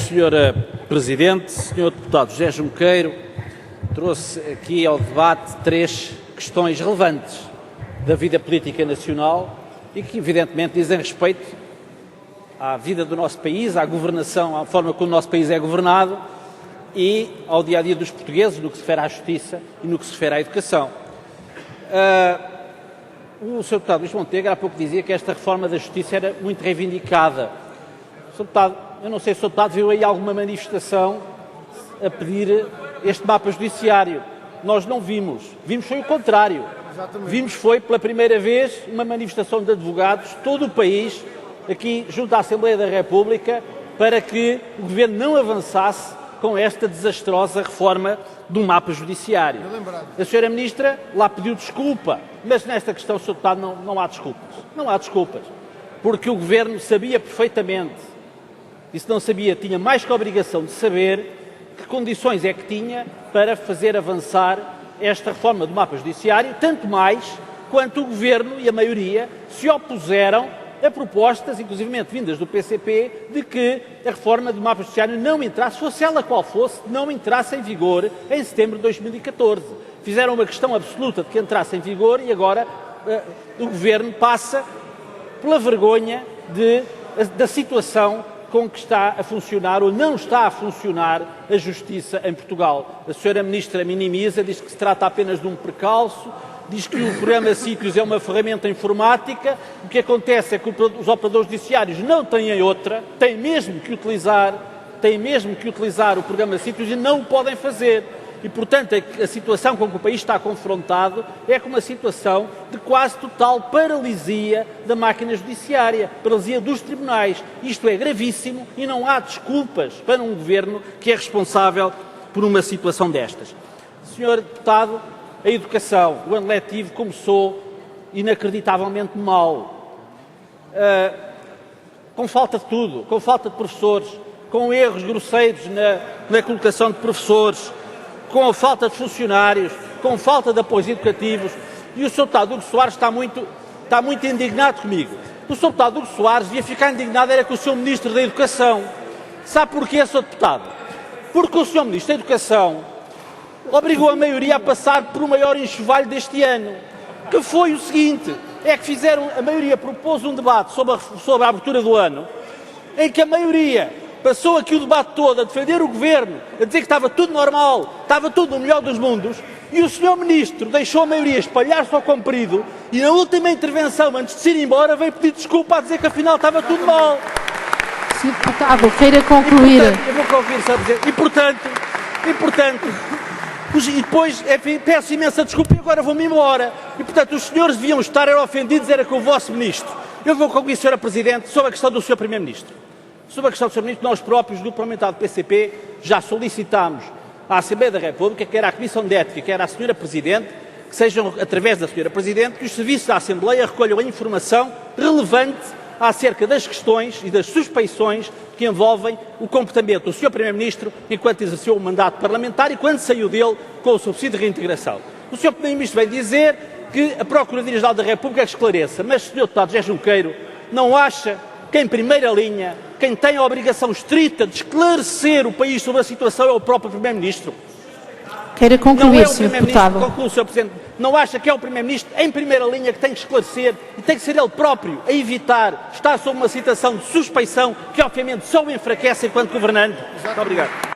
Senhora Presidente. Senhor Deputado José Junqueiro trouxe aqui ao debate três questões relevantes da vida política nacional e que, evidentemente, dizem respeito à vida do nosso país, à governação, à forma como o nosso país é governado e ao dia-a-dia dos portugueses, no que se refere à justiça e no que se refere à educação. O Sr. Deputado Luís Montenegro há pouco dizia que esta reforma da justiça era muito reivindicada. Sr. Deputado, eu não sei se o Sr. Deputado viu aí alguma manifestação a pedir este mapa judiciário. Nós não vimos. Vimos foi o contrário. Exatamente. Vimos foi, pela primeira vez, uma manifestação de advogados, todo o país, aqui junto à Assembleia da República, para que o Governo não avançasse com esta desastrosa reforma do mapa judiciário. A Sra. Ministra lá pediu desculpa, mas nesta questão, Sr. Deputado, não há desculpas. Não há desculpas, porque o Governo sabia perfeitamente, e se não sabia, tinha mais que a obrigação de saber que condições é que tinha para fazer avançar esta reforma do mapa judiciário, tanto mais quanto o Governo e a maioria se opuseram a propostas, inclusive vindas do PCP, de que a reforma do mapa judiciário não entrasse, fosse ela qual fosse, não entrasse em vigor em setembro de 2014. Fizeram uma questão absoluta de que entrasse em vigor e agora o Governo passa pela vergonha da situação com que está a funcionar ou não está a funcionar a Justiça em Portugal. A Sra. Ministra minimiza, diz que se trata apenas de um percalço, diz que o programa Sítios é uma ferramenta informática. O que acontece é que os operadores judiciários não têm outra, têm mesmo que utilizar o programa Sítios e não o podem fazer. E, portanto, a situação com que o país está confrontado é com uma situação de quase total paralisia da máquina judiciária, paralisia dos tribunais. Isto é gravíssimo e não há desculpas para um Governo que é responsável por uma situação destas. Senhor Deputado, a educação, o ano letivo começou inacreditavelmente mal, com falta de tudo, com falta de professores, com erros grosseiros na colocação de professores, com a falta de funcionários, com falta de apoios educativos, e o Sr. Deputado Hugo Soares está muito indignado comigo. O Sr. Deputado Hugo Soares devia ficar indignado era com o Sr. Ministro da Educação. Sabe porquê, Sr. Deputado? Porque o Sr. Ministro da Educação obrigou a maioria a passar por o maior enxovalho deste ano, que foi o seguinte, é que a maioria propôs um debate sobre a abertura do ano, em que a maioria passou aqui o debate todo a defender o Governo, a dizer que estava tudo normal, estava tudo no melhor dos mundos, e o Sr. Ministro deixou a maioria espalhar-se ao comprido e na última intervenção, antes de se ir embora, veio pedir desculpa a dizer que afinal estava tudo mal. Sr. Deputado, queira concluir. Eu vou concluir, Sr. Presidente. E portanto, e depois, enfim, peço imensa desculpa e agora vou-me embora. E, portanto, os senhores deviam estar ofendidos, era com o vosso Ministro. Eu vou concluir, Sra. Presidente, sobre a questão do Sr. Primeiro-Ministro. Sobre a questão do Sr. Ministro, nós próprios, do parlamentar do PCP, já solicitámos à Assembleia da República, quer à Comissão de Ética, quer à Sra. Presidente, que sejam, através da Sra. Presidente, que os serviços da Assembleia recolham a informação relevante acerca das questões e das suspeições que envolvem o comportamento do Sr. Primeiro-Ministro enquanto exerceu o mandato parlamentar e quando saiu dele com o subsídio de reintegração. O Sr. Primeiro-Ministro vem dizer que a Procuradoria-Geral da República esclareça, mas, Sr. Deputado José Junqueiro, não acha que, em primeira linha, quem tem a obrigação estrita de esclarecer o país sobre a situação é o próprio Primeiro-Ministro? Queira concluir, Sr. Deputado. Concluo, Sr. Presidente. Não acha que é o Primeiro-Ministro, em primeira linha, que tem que esclarecer e tem que ser ele próprio a evitar estar sob uma situação de suspeição que, obviamente, só o enfraquece enquanto governante? Muito obrigado.